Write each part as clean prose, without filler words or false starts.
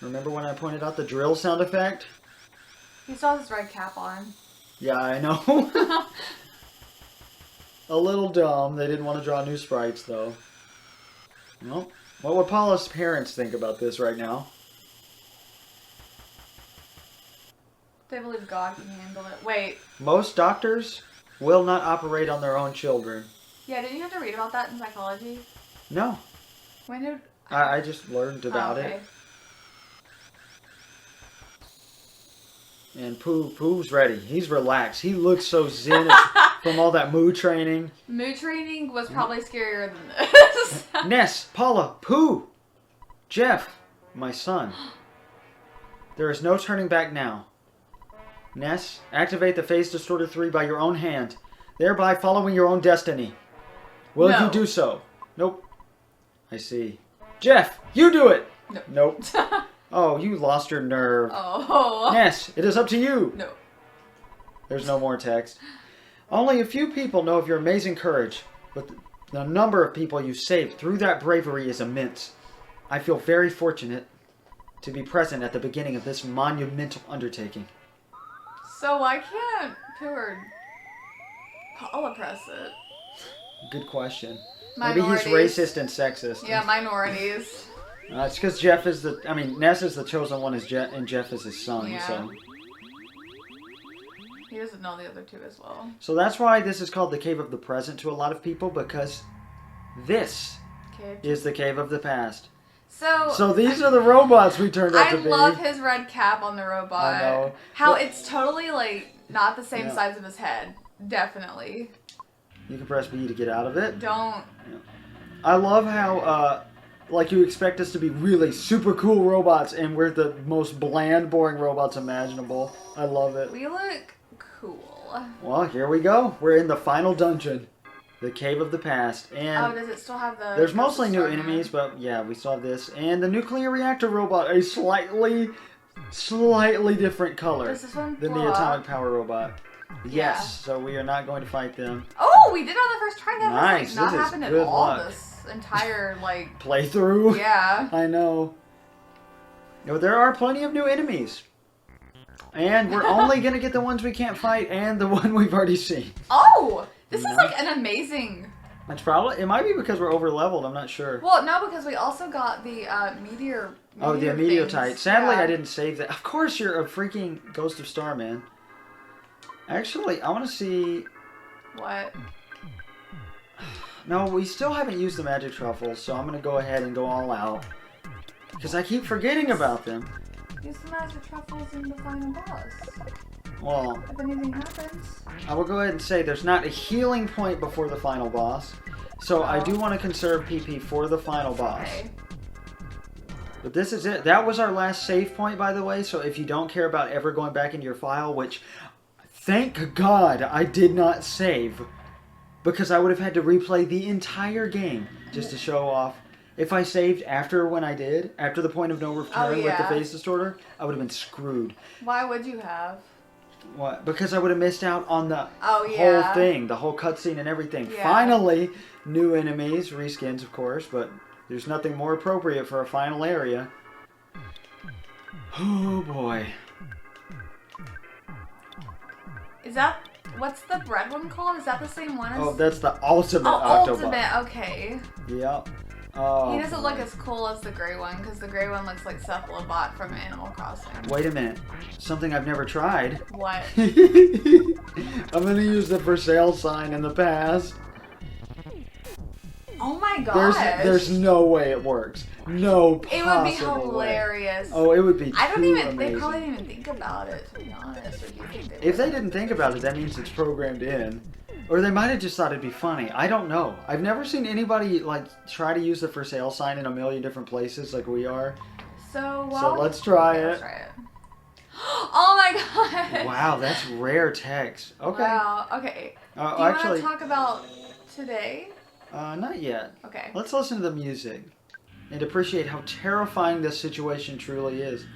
Remember when I pointed out the drill sound effect? He still has his red cap on. Yeah, I know. A little dumb. They didn't want to draw new sprites, though. Well, what would Paula's parents think about this right now? They believe God can handle it. Wait. Most doctors will not operate on their own children. Yeah, didn't you have to read about that in psychology? No. When did... I just learned about okay. it. And Pooh's ready. He's relaxed. He looks so zen from all that mood training. Mood training was probably scarier than this. Ness, Paula, Pooh, Jeff, my son. There is no turning back now. Ness, activate the Phase Distorter 3 by your own hand, thereby following your own destiny. Will you do so? Nope. I see. Jeff, you do it! Nope. Oh, you lost your nerve. Oh. Ness, it is up to you. No. There's no more text. Only a few people know of your amazing courage, but the number of people you saved through that bravery is immense. I feel very fortunate to be present at the beginning of this monumental undertaking. So why can't Pooh or Paula press it? Good question. Minorities. Maybe he's racist and sexist. Yeah, minorities. It's because Jeff is Ness is the chosen one, and Jeff is his son. Yeah. So. He doesn't know the other two as well. So that's why this is called the Cave of the Present to a lot of people, because this is the Cave of the Past. So these are the robots we turned out to be. I love his red cap on the robot. I know. How it's totally like not the same size of his head. Definitely. You can press B to get out of it. Don't. Yeah. I love how like you expect us to be really super cool robots, and we're the most bland, boring robots imaginable. I love it. We look cool. Well, here we go. We're in the final dungeon. The Cave of the Past. And does it still have the... There's mostly new enemies, but yeah, we saw this. And the nuclear reactor robot, a slightly different color Does this one than the atomic power robot. Yes, so we are not going to fight them. Oh, we did it on the first try. That nice. has not this happened is at good all luck. this entire, playthrough? Yeah. I know. No, there are plenty of new enemies. And we're only going to get the ones we can't fight and the one we've already seen. Oh! This is like an amazing... It's probably... It might be because we're over leveled. I'm not sure. Well, no, because we also got the meteor Oh, the meteorite. Sadly, yeah. I didn't save that. Of course, you're a freaking Ghost of Starman. Actually, I want to see... What? No, we still haven't used the magic truffles, so I'm going to go ahead and go all out. Because I keep forgetting about them. Use the magic truffles in the final boss. Well, if anything happens. I will go ahead and say there's not a healing point before the final boss. So I do want to conserve PP for the final boss. Okay. But this is it. That was our last save point, by the way. So if you don't care about ever going back into your file, which, thank God I did not save. Because I would have had to replay the entire game just to show off. If I saved after when I did, after the point of no return with the Phase Distorter, I would have been screwed. Why would you have? What? Because I would have missed out on the whole thing, the whole cutscene and everything. Yeah. Finally, new enemies, reskins of course, but there's nothing more appropriate for a final area. Oh boy. Is that... What's the red one called? Is that the same one as... Oh, that's the ultimate Octobot. Ultimate, okay. Yep. Oh, he doesn't look as cool as the gray one, because the gray one looks like Cephalobot from Animal Crossing. Wait a minute. Something I've never tried. What? I'm going to use the for sale sign in the past. Oh my gosh. There's no way it works. No possible It would be hilarious. Way. Oh, it would be I don't even... amazing. They probably didn't even think about it, to be honest. Or do you think they If they didn't think about it, that means it's programmed in. Or they might have just thought it'd be funny. I don't know. I've never seen anybody try to use the for sale sign in a million different places like we are. So let's try it. Let's try it. Oh my god! Wow, that's rare text. Okay. Wow. Okay. Do you want to talk about today? Not yet. Okay. Let's listen to the music and appreciate how terrifying this situation truly is.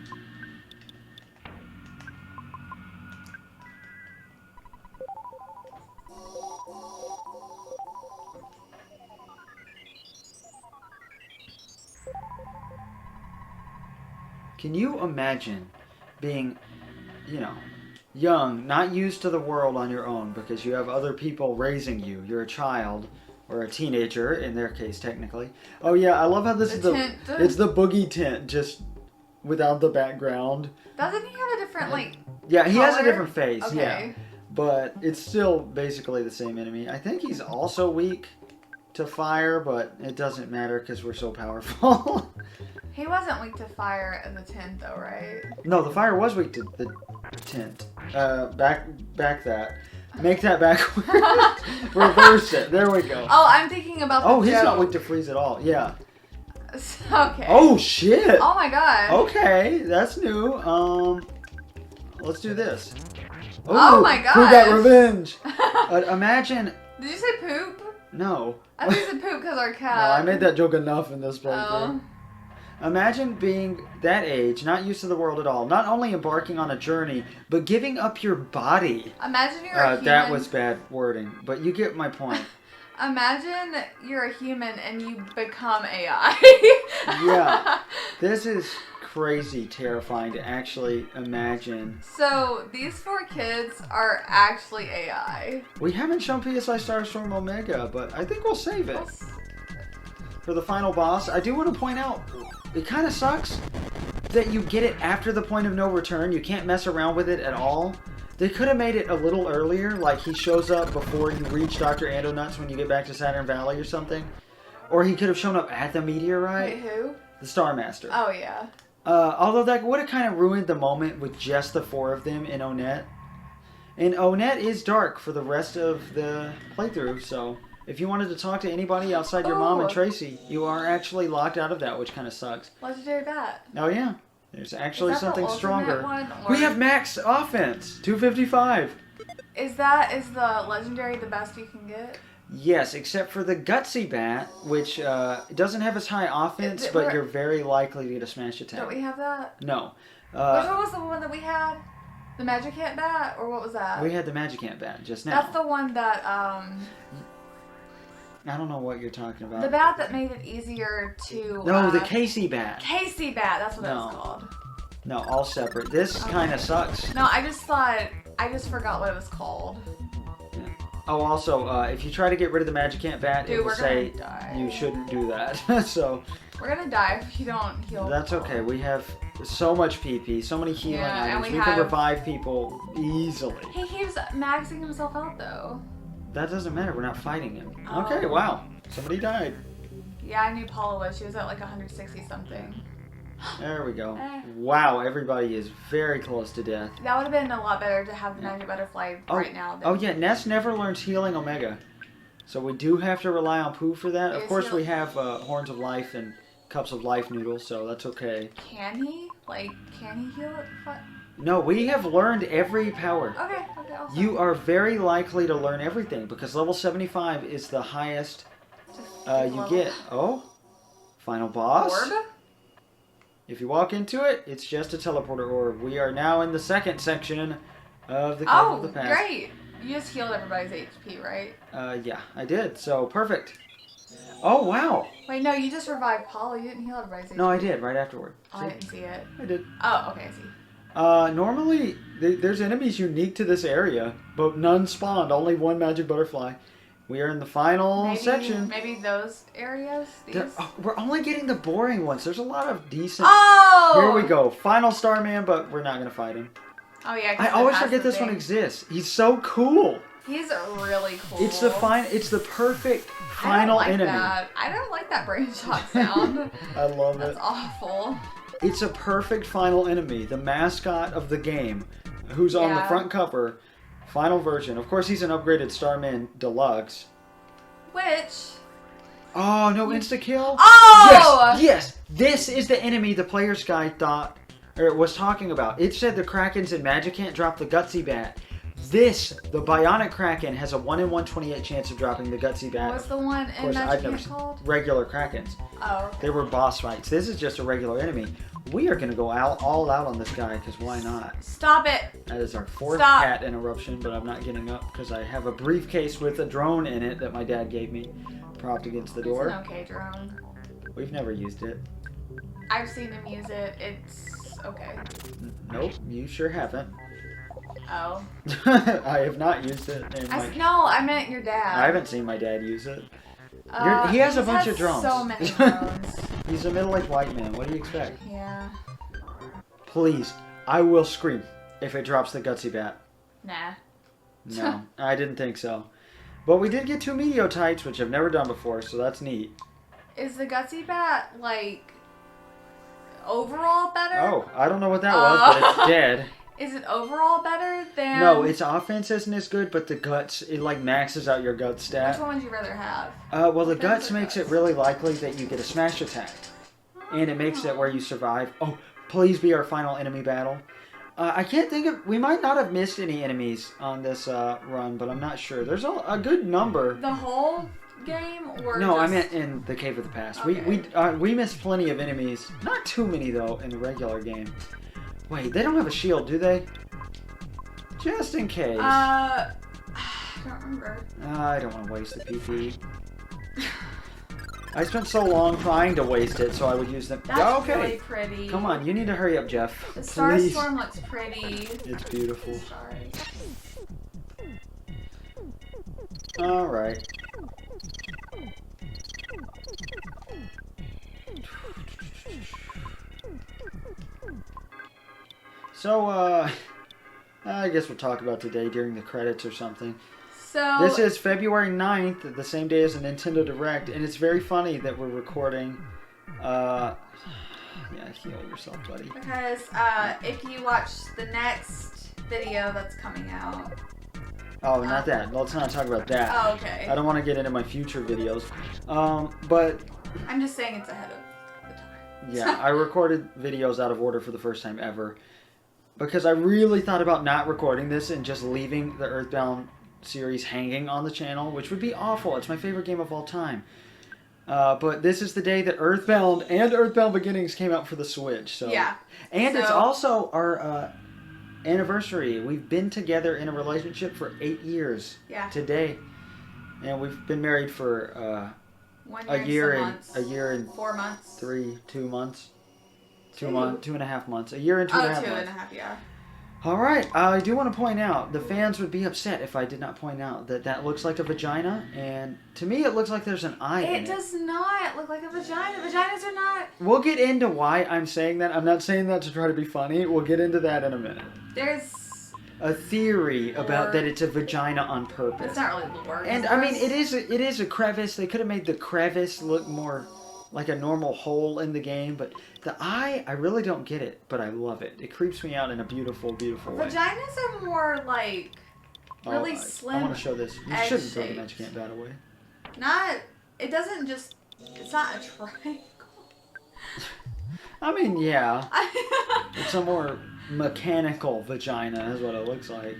Can you imagine being, young, not used to the world on your own because you have other people raising you. You're a child or a teenager in their case, technically. Oh yeah, I love how this is it's the boogie tent, just without the background. Doesn't he have a different Yeah, he color? has a different face. Okay. Yeah, but it's still basically the same enemy. I think he's also weak to fire, but it doesn't matter because we're so powerful. He wasn't weak to fire in the tent, though, right? No, the fire was weak to the tent. Back that. Make that backwards. Reverse it. There we go. Oh, I'm thinking about the Oh, he's joke. not weak to freeze at all. Yeah. Okay. Oh, shit. Oh, my God. Okay, that's new. Let's do this. Oh my God. Who got revenge? Imagine. Did you say poop? No. I think you said poop because our cat. No, I made that joke enough in this playthrough. Oh. Imagine being that age, not used to the world at all, not only embarking on a journey, but giving up your body. Imagine you're a human. That was bad wording, but you get my point. Imagine you're a human and you become AI. Yeah. This is crazy terrifying to actually imagine. So, these 4 kids are actually AI. We haven't shown PSI Starstorm Omega, but I think we'll save it. For the final boss, I do want to point out, it kind of sucks that you get it after the point of no return. You can't mess around with it at all. They could have made it a little earlier, like he shows up before you reach Dr. Andonuts when you get back to Saturn Valley or something. Or he could have shown up at the meteorite. Wait, who? The Star Master. Oh, yeah. Although that would have kind of ruined the moment with just the 4 of them in Onett. And Onett is dark for the rest of the playthrough, so if you wanted to talk to anybody outside your mom and Tracy, you are actually locked out of that, which kind of sucks. Legendary bat. Oh yeah, there's actually something the stronger. one, We have max offense, 255. Is the legendary the best you can get? Yes, except for the Gutsy Bat, which doesn't have as high offense, but you're very likely to get a smash attack. Don't we have that? No. Which one was the one that we had? The Magic Ant Bat? Or what was that? We had the Magic Ant Bat just now. That's the one that, I don't know what you're talking about. the bat that made it easier to... No, the Casey Bat. Casey Bat, that's what that was called. No, all separate. This kind of sucks. No, I just forgot what it was called. Yeah. Oh, also, if you try to get rid of the Magic Ant Bat, it will say die. you shouldn't do that. So we're gonna die if you don't heal. That's okay. We have so much PP, so many healing items. We can revive people easily. He keeps maxing himself out, though. That doesn't matter. We're not fighting him. Oh. Okay, wow. Somebody died. Yeah, I knew Paula was. She was at like 160 something. There we go. Wow, everybody is very close to death. That would have been a lot better to have the Magic Butterfly right now. Oh yeah, Ness never learns Healing Omega. So we do have to rely on Pooh for that. Of course we have Horns of Life and Cups of Life noodles, so that's okay. Can he? Can he heal it? No, we have learned every power. Okay, awesome. You are very likely to learn everything because level 75 is the highest you get. Oh, final boss. Orb? If you walk into it, it's just a teleporter orb. We are now in the second section of the Cave of the Past. Oh, great. You just healed everybody's HP, right? Yeah, I did. So, perfect. Oh, wow. Wait, no, you just revived Paula. You didn't heal everybody's HP. No, I did, right afterward. Oh, I didn't see it. I did. Oh, okay, I see. Normally, there's enemies unique to this area, but none spawned. Only one magic butterfly. We are in the final section. Maybe those areas? These? We're only getting the boring ones. There's a lot of decent... Oh! Here we go. Final Starman, but we're not going to fight him. Oh, yeah. I always forget this one exists. He's so cool. He's really cool. It's the perfect final enemy. I don't like that brain shot sound. I love it. That's awful. It's a perfect final enemy. The mascot of the game, who's on the front cover, final version. Of course, he's an upgraded Starman Deluxe. Which? Oh, no insta-kill? Oh! Yes! This is the enemy the player's guide thought, or was talking about. It said the Krakens and Magic can't drop the Gutsy Bat. The Bionic Kraken, has a 1 in 128 chance of dropping the Gutsy Bat. What's the one in Magic called? Regular Krakens. Oh. Okay. They were boss fights. This is just a regular enemy. We are going to go all out on this guy, because why not? Stop it! That is our fourth cat interruption, but I'm not getting up, because I have a briefcase with a drone in it that my dad gave me, propped against the door. It's an okay drone. We've never used it. I've seen him use it. It's Okay. Nope, you sure haven't. Oh. I have not used it. No, I meant your dad. I haven't seen my dad use it. He has a bunch of drones. So many drones. He's a middle-aged white man. What do you expect? Yeah. Please, I will scream if it drops the gutsy bat. Nah. No, I didn't think so. But we did get 2 meteotites, which I've never done before, so that's neat. Is the gutsy bat, like, overall better? Oh, I don't know what that was, but it's dead. Is it overall better than... No, its offense isn't as good, but the guts, it like maxes out your gut stat. Which one would you rather have? Well, the guts makes it really likely that you get a smash attack. And it makes it where you survive. Oh, please be our final enemy battle. I can't think of... We might not have missed any enemies on this run, but I'm not sure. There's a good number. The whole game? Or no, just... I meant in the Cave of the Past. Okay. We missed plenty of enemies. Not too many, though, in the regular game. Wait, they don't have a shield, do they? Just in case. I don't remember. I don't want to waste the PP. I spent so long trying to waste it, so I would use them. That's really pretty. Come on, you need to hurry up, Jeff. The Please. Starstorm looks pretty. It's beautiful. Sorry. Alright. So, I guess we'll talk about today during the credits or something. So This is February 9th, the same day as the Nintendo Direct, and it's very funny that we're recording, yeah, heal yourself, buddy. Because, if you watch the next video that's coming out... Oh, not that. Let's not talk about that. Oh, okay. I don't want to get into my future videos. But... I'm just saying it's ahead of the time. Yeah, I recorded videos out of order for the first time ever. Because I really thought about not recording this and just leaving the EarthBound series hanging on the channel, which would be awful. It's my favorite game of all time. But this is the day that EarthBound and EarthBound Beginnings came out for the Switch. So yeah. And it's also our anniversary. We've been together in a relationship for 8 years. Yeah. Today. And we've been married for 1 a year and 4 months. 2 months. 2.5 months. A year and 2.5 months. 2.5, yeah. Alright, I do want to point out, the fans would be upset if I did not point out that that looks like a vagina, and to me it looks like there's an eye in it. It does not look like a vagina. Vaginas are not... We'll get into why I'm saying that. I'm not saying that to try to be funny. We'll get into that in a minute. There's... A theory about that it's a vagina on purpose. It's not really the word. And I mean, it is a crevice. They could have made the crevice look more like a normal hole in the game, but the eye, I really don't get it, but I love it. It creeps me out in a beautiful, beautiful way. Vaginas are more like really slim. I want to show this. You shouldn't throw the Magic Ant Bat away. Not, it doesn't just, it's not a triangle. I mean, yeah. It's a more mechanical vagina is what it looks like.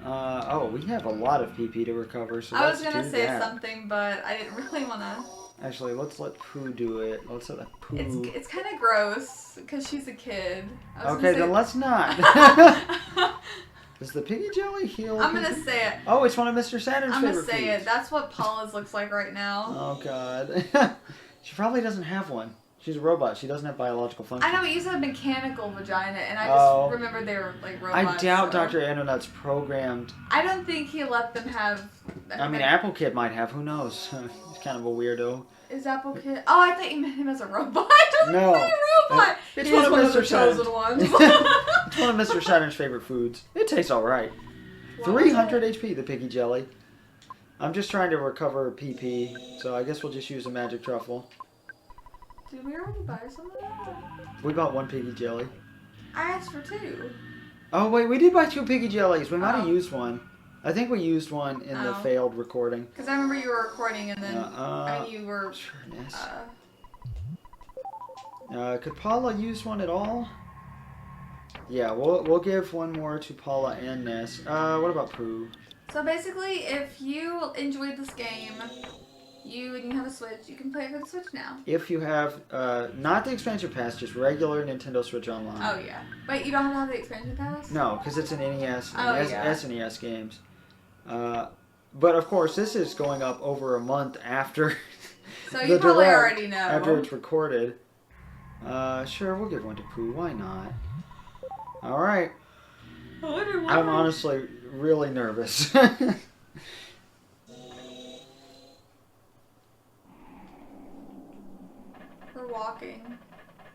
Oh, we have a lot of PP to recover, so I was let's going to say that. something, but I didn't really want to. Actually, let's let Pooh do it. Let's let Pooh... It's kind of gross, because she's a kid. Okay, then let's not. Does the piggy jelly heal? I'm going to say it. Oh, it's one of Mr. Saturn's favorite I'm going to say foods. it. That's what Paula's looks like right now. Oh, God. She probably doesn't have one. She's a robot. She doesn't have biological function. I know, but you said mechanical vagina, and I just remembered they were like robots. I doubt so. Dr. Antonut's programmed. I don't think he let them have... I mean, Apple Kid might have. Who knows? He's kind of a weirdo. Is Apple Kid... Oh, I thought you meant him as a robot. No. A robot. It's He is one of the Mr. chosen Saturn's. ones. It's one of Mr. Saturn's favorite foods. It tastes alright. 300 HP, the piggy jelly. I'm just trying to recover PP, so I guess we'll just use a magic truffle. Did we already buy some of that? We bought 1 piggy jelly. I asked for 2. Oh, wait, we did buy 2 piggy jellies. We might have used one. I think we used one in the failed recording. Because I remember you were recording and then, I mean, you were... Could Paula use one at all? Yeah, we'll give one more to Paula and Ness. What about Pooh? So basically, if you enjoyed this game, and you have a Switch, you can play it for the Switch now. If you have, not the expansion pass, just regular Nintendo Switch Online. Oh, yeah. Wait, you don't have to have the expansion pass? No, because it's an NES and SNES games. But of course, this is going up over a month after so you probably already know. After it's recorded. Sure, we'll give one to Pooh. Why not? Alright. I wonder why. I'm honestly really nervous. We're walking.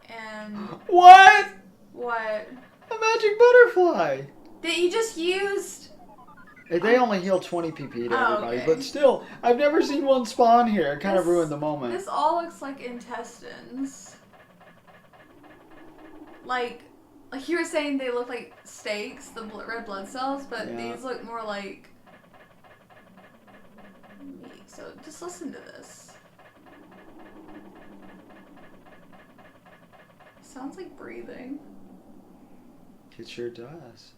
And... What? What? A magic butterfly! That you just used... They only heal 20 PP to everybody, okay. but still, I've never seen one spawn here. It kind of ruined the moment. This all looks like intestines. Like you were saying they look like steaks, the red blood cells, but these look more like meat. So just listen to this. Sounds like breathing. It sure does.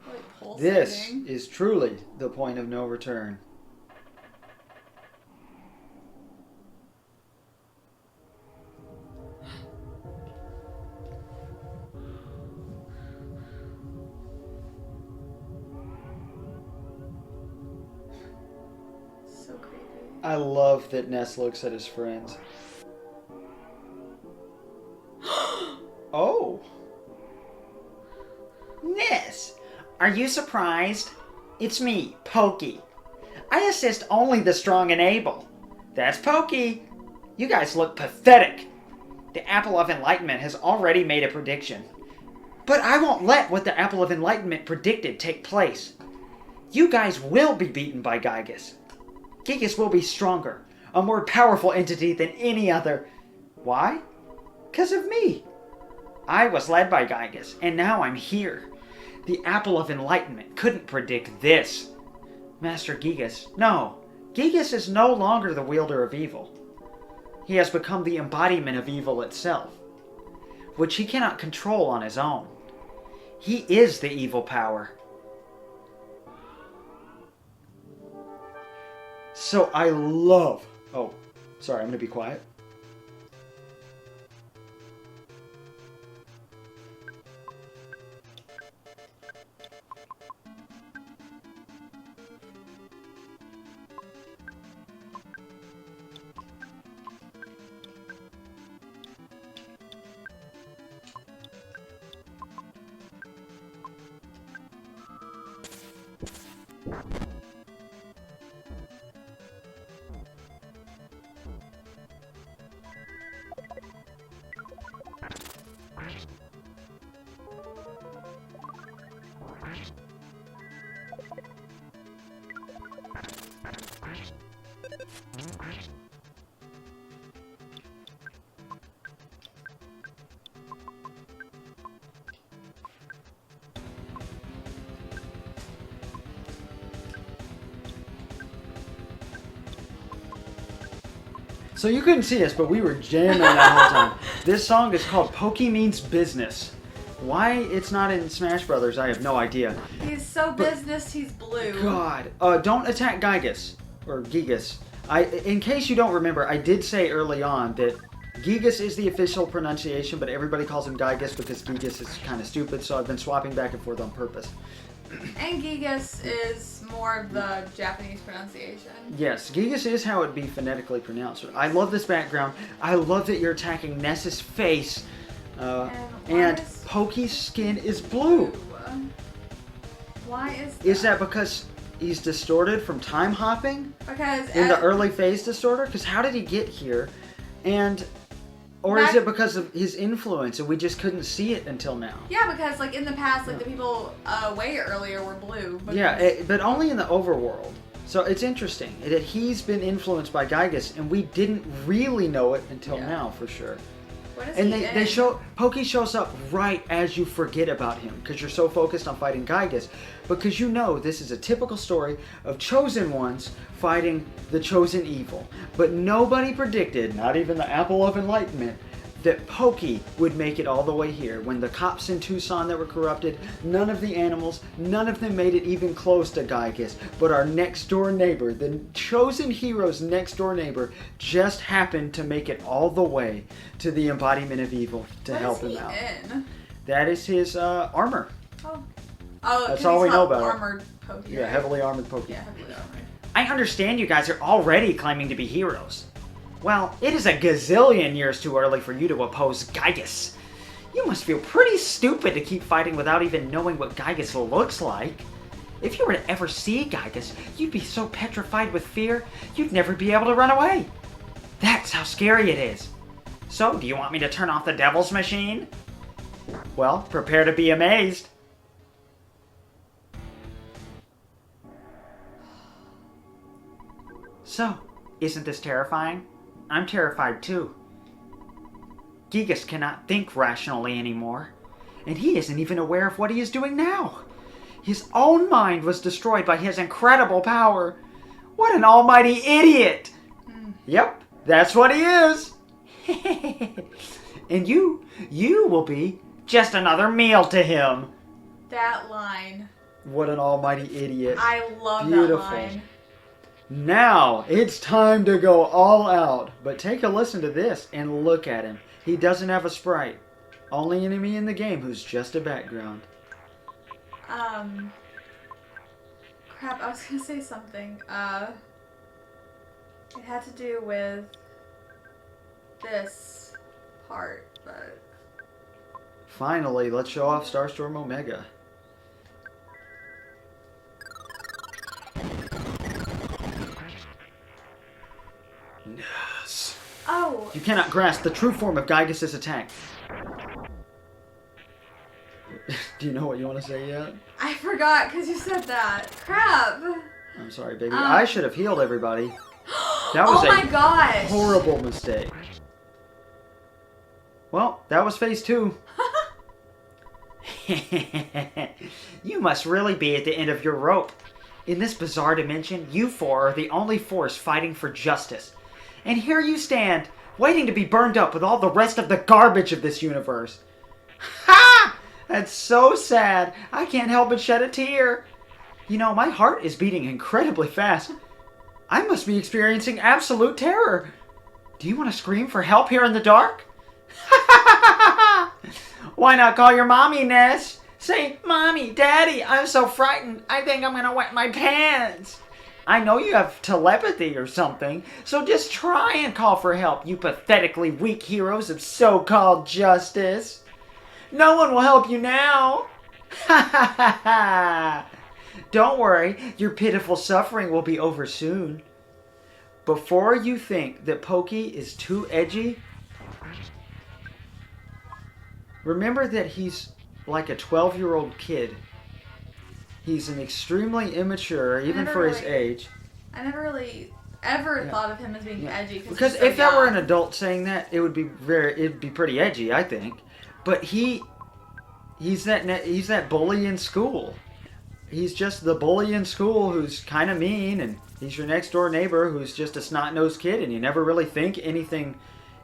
Like pulsating. This is truly the point of no return. So creepy. I love that Ness looks at his friends. Oh. Ness, are you surprised? It's me, Pokey. I assist only the strong and able. That's Pokey. You guys look pathetic. The Apple of Enlightenment has already made a prediction. But I won't let what the Apple of Enlightenment predicted take place. You guys will be beaten by Giygas. Giygas will be stronger, a more powerful entity than any other. Why? 'Cause of me. I was led by Giygas, and now I'm here. The Apple of Enlightenment couldn't predict this. Master Giygas, no. Giygas is no longer the wielder of evil. He has become the embodiment of evil itself, which he cannot control on his own. He is the evil power. So I love... Oh, sorry, I'm going to be quiet. So you couldn't see us, but we were jamming that whole time. This song is called Pokey Means Business. Why it's not in Smash Brothers, I have no idea. He's so business, he's blue. God. Don't attack Giygas. Or Giygas. In case you don't remember, I did say early on that Giygas is the official pronunciation, but everybody calls him Giygas because Giygas is kind of stupid, so I've been swapping back and forth on purpose. And Giygas is more of the Japanese pronunciation. Yes, Giygas is how it'd be phonetically pronounced. I love this background. I love that you're attacking Ness's face. And Pokey's skin is blue. Why is that? Is that because he's distorted from time hopping? Because in the early phase distorter? Because how did he get here? And... Or is it because of his influence and we just couldn't see it until now? Yeah, because like in the past, like the people way earlier were blue. Yeah, but only in the overworld. So it's interesting that he's been influenced by Giygas and we didn't really know it until now for sure. What is and he they show Pokey shows up right as you forget about him because you're so focused on fighting Giygas. Because you know this is a typical story of chosen ones fighting the chosen evil. But nobody predicted, not even the Apple of Enlightenment, that Pokey would make it all the way here. When the cops in Tucson that were corrupted, none of the animals, none of them made it even close to Giygas. But our next door neighbor, the chosen hero's next door neighbor, just happened to make it all the way to the embodiment of evil to help him out. That is his armor. Oh, that's all we know about armored Pokey. Yeah, heavily armored Pokey. Yeah, heavily armored. I understand you guys are already claiming to be heroes. Well, it is a gazillion years too early for you to oppose Giygas. You must feel pretty stupid to keep fighting without even knowing what Giygas looks like. If you were to ever see Giygas, you'd be so petrified with fear, you'd never be able to run away. That's how scary it is. So, do you want me to turn off the devil's machine? Well, prepare to be amazed. So, isn't this terrifying? I'm terrified too. Giygas cannot think rationally anymore, and he isn't even aware of what he is doing now. His own mind was destroyed by his incredible power. What an almighty idiot! Yep, that's what he is. And you will be just another meal to him. That line. What an almighty idiot. I love Beautiful. that line. Now, it's time to go all out. But take a listen to this and look at him. He doesn't have a sprite. Only enemy in the game who's just a background. Crap, I was gonna say something. It had to do with this part, but... Finally, let's show off Starstorm Omega. Yes. Oh! You cannot grasp the true form of Giygas' attack. Do you know what you want to say yet? I forgot because you said that. Crap! I'm sorry, baby. I should have healed everybody. That was oh my gosh! horrible mistake. Well, that was phase 2. You must really be at the end of your rope. In this bizarre dimension, you four are the only force fighting for justice. And here you stand, waiting to be burned up with all the rest of the garbage of this universe. Ha! That's so sad. I can't help but shed a tear. You know, my heart is beating incredibly fast. I must be experiencing absolute terror. Do you want to scream for help here in the dark? Why not call your mommy, Ness? Say, Mommy, Daddy, I'm so frightened. I think I'm going to wet my pants. I know you have telepathy or something, so just try and call for help, you pathetically weak heroes of so-called justice. No one will help you now. Don't worry, your pitiful suffering will be over soon. Before you think that Pokey is too edgy, remember that he's like a 12-year-old kid. He's an extremely immature, even for his age. I never really ever thought of him as being edgy. Because if that were an adult saying that, it'd be pretty edgy, I think. But he's that bully in school. He's just the bully in school who's kind of mean, and he's your next door neighbor who's just a snot-nosed kid, and you never really think anything,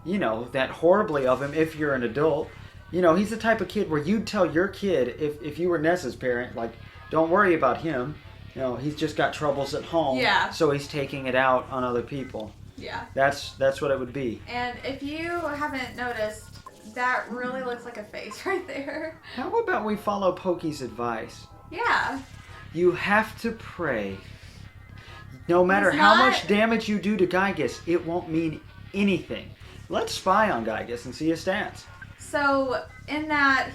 that horribly of him if you're an adult. He's the type of kid where you'd tell your kid, if you were Nessa's parent, like, don't worry about him. He's just got troubles at home. Yeah. So he's taking it out on other people. Yeah. That's what it would be. And if you haven't noticed, that really looks like a face right there. How about we follow Pokey's advice? Yeah. You have to pray. No matter how much damage you do to Giygas, it won't mean anything. Let's spy on Giygas and see his stats. So, in that,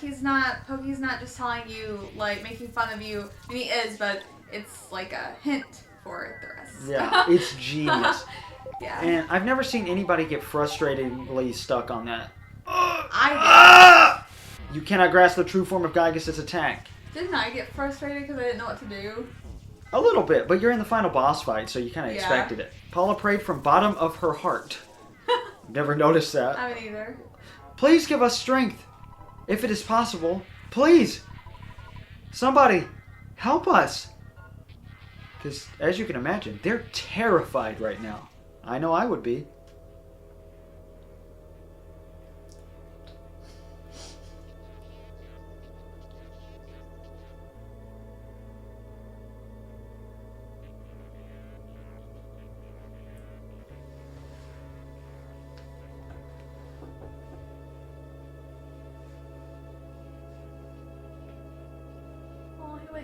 Pokey's not just telling you, like, making fun of you. I mean, he is, but it's like a hint for the rest. Yeah, it's genius. Yeah. And I've never seen anybody get frustratingly stuck on that. I did. You cannot grasp the true form of Giygas' attack. Didn't I get frustrated because I didn't know what to do? A little bit, but you're in the final boss fight, so you kind of expected it. Paula prayed from bottom of her heart. Never noticed that. I haven't either. Please give us strength. If it is possible, please. Somebody, help us. Because, as you can imagine, they're terrified right now. I know I would be.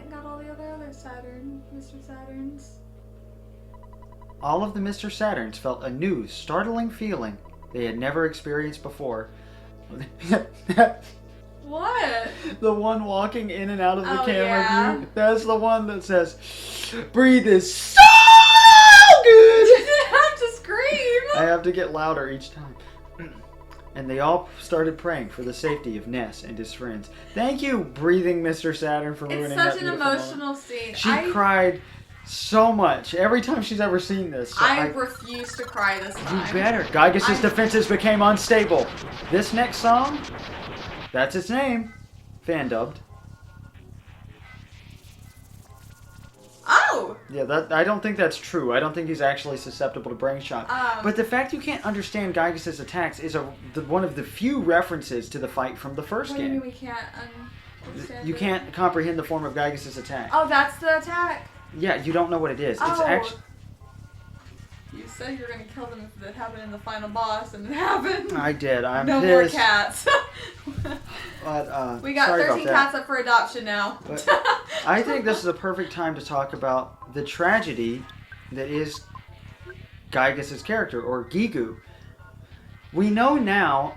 Got all the other Mr. Saturns. all of the Mr. Saturns felt a new, startling feeling they had never experienced before. What? The one walking in and out of the camera yeah. view. That's the one that says, "Breathe is so good." You didn't have to scream. I have to get louder each time. And they all started praying for the safety of Ness and his friends. Thank you, breathing Mr. Saturn, for ruining that It's such an beautiful emotional moment. scene. She cried so much every time she's ever seen this. So I refuse to cry this time. You better. Giygas' defenses became unstable. This next song, that's its name. Fan dubbed. Oh! Yeah, I don't think that's true. I don't think he's actually susceptible to brain shock. But the fact you can't understand Giygas' attacks is one of the few references to the fight from the first game. What do you mean we can't understand You can't comprehend the form of Giygas' attack. Oh, that's the attack? Yeah, you don't know what it is. Oh. It's actually... You said you were going to kill them if it happened in the final boss, and it happened. I did. I'm no pissed. more cats. But, we got sorry 13 about cats up for adoption now. But I think this is a perfect time to talk about the tragedy that is Giygas' character, or Gigu. We know now,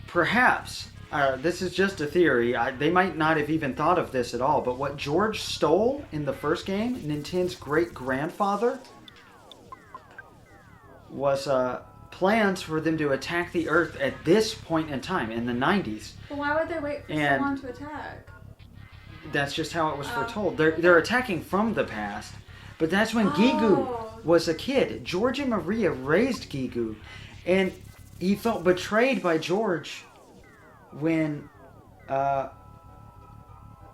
perhaps, this is just a theory, they might not have even thought of this at all, but what George stole in the first game, Nintendo's great-grandfather, was plans for them to attack the Earth at this point in time, in the 90s. But why would they wait for so long to attack? That's just how it was foretold. They're attacking from the past, but that's when Gigu was a kid. George and Maria raised Gigu, and he felt betrayed by George when,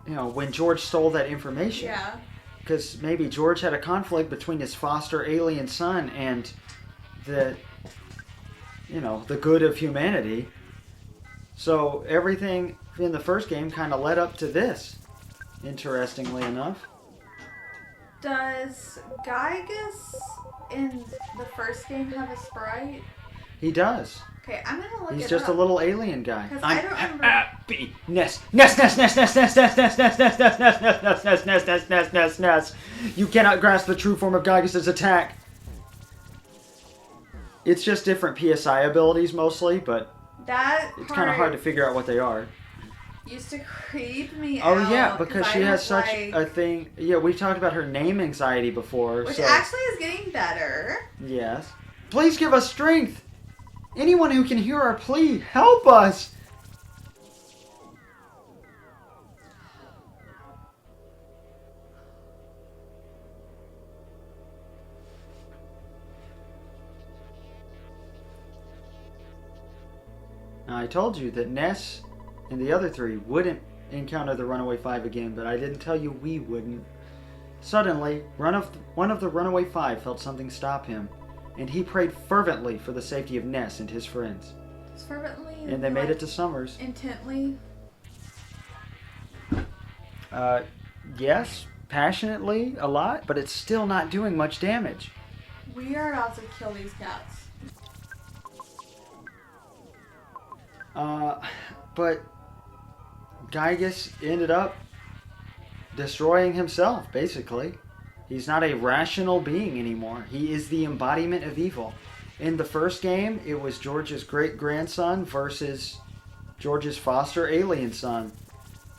when George stole that information. Yeah. Because maybe George had a conflict between his foster alien son and the good of humanity. So everything in the first game kind of led up to this, interestingly enough. Does Giygas in the first game have a sprite? He does. Okay, I'm gonna look it up. He's just a little alien guy. I don't remember. Happy. Ness. Ness, Ness, Ness, Ness, Ness, Ness, Ness, Ness, Ness, Ness, Ness, Ness, Ness, Ness, Ness, Ness, Ness, Ness, Ness. You cannot grasp the true form of Giygas' attack. It's just different PSI abilities mostly, but it's kind of hard to figure out what they are. Used to creep me out. Oh yeah, because she has such a thing. Yeah, we talked about her name anxiety before. Which actually is getting better. Yes. Please give us strength. Anyone who can hear our plea, help us. Now, I told you that Ness and the other three wouldn't encounter the Runaway Five again, but I didn't tell you we wouldn't. Suddenly, one of the Runaway Five felt something stop him, and he prayed fervently for the safety of Ness and his friends. Just fervently? And they made it to Summers. Intently? Yes, passionately, a lot, but it's still not doing much damage. We are about to kill these cats. But Giygas ended up destroying himself, basically. He's not a rational being anymore. He is the embodiment of evil. In the first game, it was George's great-grandson versus George's foster alien son,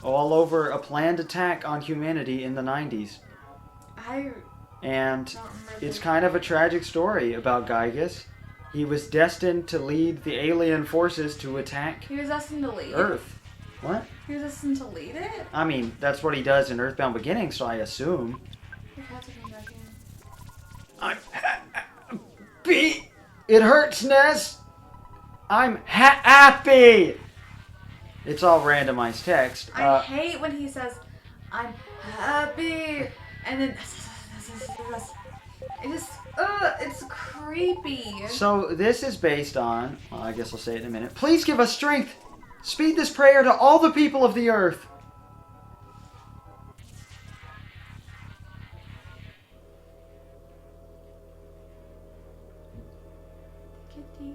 all over a planned attack on humanity in the 90s. And it's kind of a tragic story about Giygas. He was destined to lead the alien forces to attack He was destined to lead Earth. What? He was destined to lead it? I mean, that's what he does in EarthBound Beginning, so I assume. Your cats are coming back in. I'm happy. It hurts, Ness. I'm happy. It's all randomized text. I hate when he says, "I'm happy," and then it just, it's creepy. So this is based on, well, I guess I'll say it in a minute. Please give us strength. Speed this prayer to all the people of the earth. Kitty.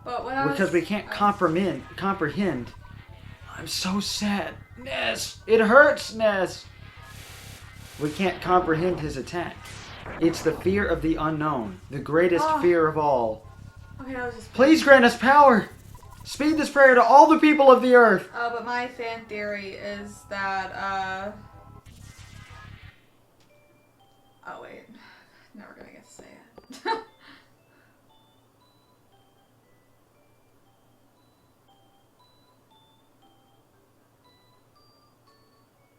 But what I was... Because we can't comprehend. I'm so sad. Ness! It hurts, Ness! We can't comprehend his attack. It's the fear of the unknown. The greatest fear of all. Okay, I was just... Please grant us power! Speed this prayer to all the people of the earth! But my fan theory is that, Oh, wait. Never gonna get to say it.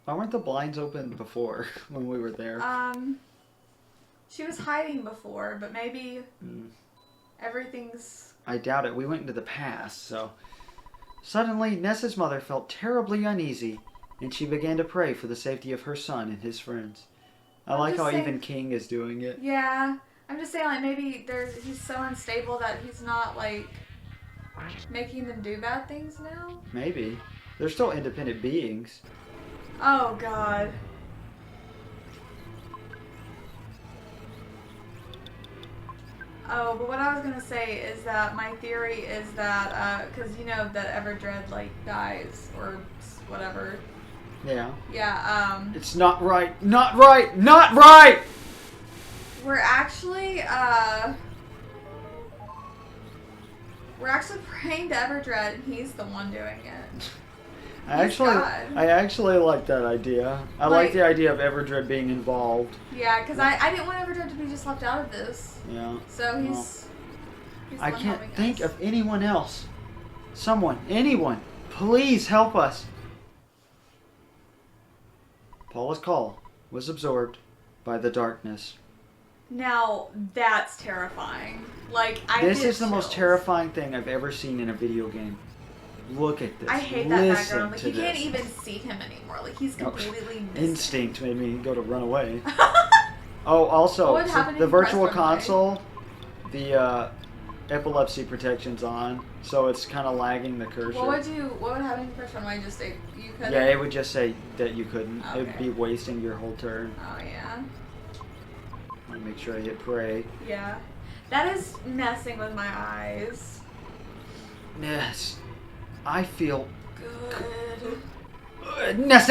Why weren't the blinds open before when we were there? She was hiding before, but maybe everything's... I doubt it. We went into the past, so... Suddenly, Ness's mother felt terribly uneasy, and she began to pray for the safety of her son and his friends. I like how even King is doing it. Yeah. I'm just saying, like, maybe he's so unstable that he's not, like, making them do bad things now? Maybe. They're still independent beings. Oh, God. Oh, but what I was going to say is that my theory is that, because you know that Everdred, like, dies or whatever. Yeah. Yeah, It's not right! Not right! Not right! We're actually praying to Everdred, and he's the one doing it. I actually like that idea. I like the idea of Everdred being involved. Yeah, because I didn't want Everdred to be just left out of this. Yeah. So he's I can't think of anyone else. Someone, anyone, please help us. Paula's call was absorbed by the darkness. Now that's terrifying. Like This is the most terrifying thing I've ever seen in a video game. Look at this. I hate that background. Like you can't even see him anymore. Like he's completely missing. Instinct made me go to run away. Oh, also the virtual console, the epilepsy protection's on, so it's kind of lagging the cursor. What would happen if you press runaway? Just say you couldn't? Yeah, it would just say that you couldn't. Okay. It would be wasting your whole turn. Oh yeah. Let me make sure I hit pray. Yeah, that is messing with my eyes. Ness, I feel good. Ness.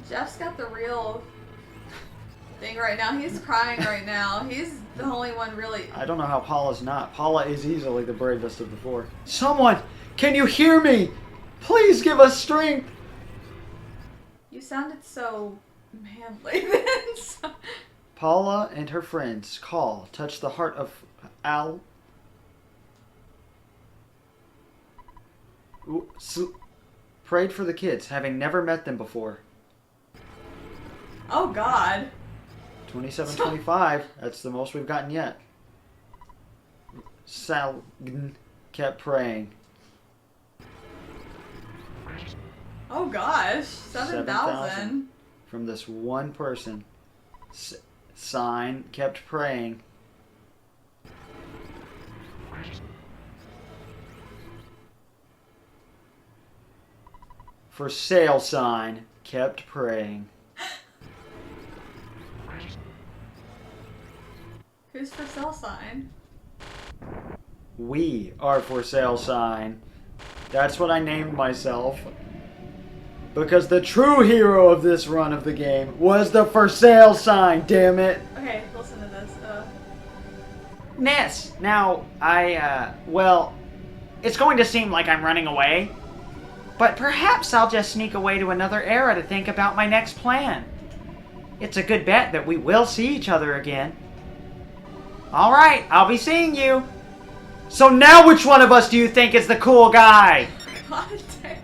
Jeff's got the real thing right now. He's crying right now. He's the only one really. I don't know how Paula's not. Paula is easily the bravest of the four. Someone, can you hear me? Please give us strength. You sounded so manly then. Paula and her friends' call touched the heart of Al. Prayed for the kids, having never met them before. Oh God. 27-25. That's the most we've gotten yet. Sal kept praying. Oh gosh, 7,000. From this one person. Sign kept praying. For sale sign kept praying. Who's for sale sign? We are for sale sign. That's what I named myself. Because the true hero of this run of the game was the for sale sign, damn it. Okay, listen to this. Ness, now, well, it's going to seem like I'm running away. But perhaps I'll just sneak away to another era to think about my next plan. It's a good bet that we will see each other again. Alright, I'll be seeing you. So now which one of us do you think is the cool guy? God damn.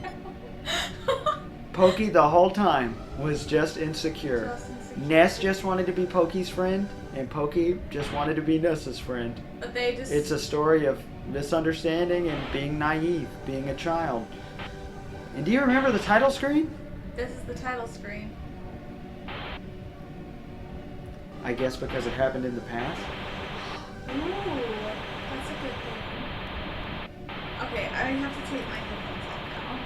Pokey the whole time was just insecure. Ness just wanted to be Pokey's friend, and Pokey just wanted to be Ness's friend. But they just... It's a story of misunderstanding and being naive, being a child. And do you remember the title screen? This is the title screen. I guess because it happened in the past? Ooh, that's a good thing. Okay, I have to take my headphones off now.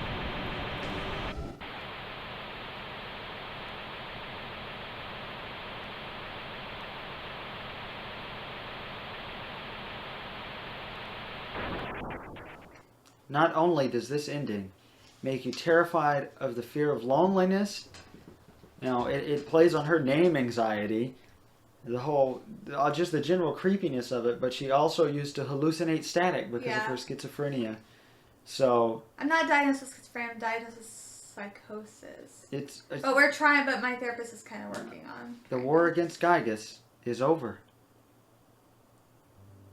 Not only does this ending make you terrified of the fear of loneliness, it plays on her name anxiety, the whole, just the general creepiness of it, but she also used to hallucinate static because of her schizophrenia. So... I'm not diagnosed with schizophrenia, I'm diagnosed with psychosis. It's but we're trying, but my therapist is kind of working on. The war against Giygas is over.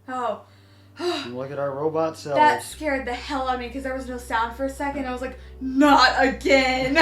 Oh. And look at our robot cells. That scared the hell out of me because there was no sound for a second. I was like, not again.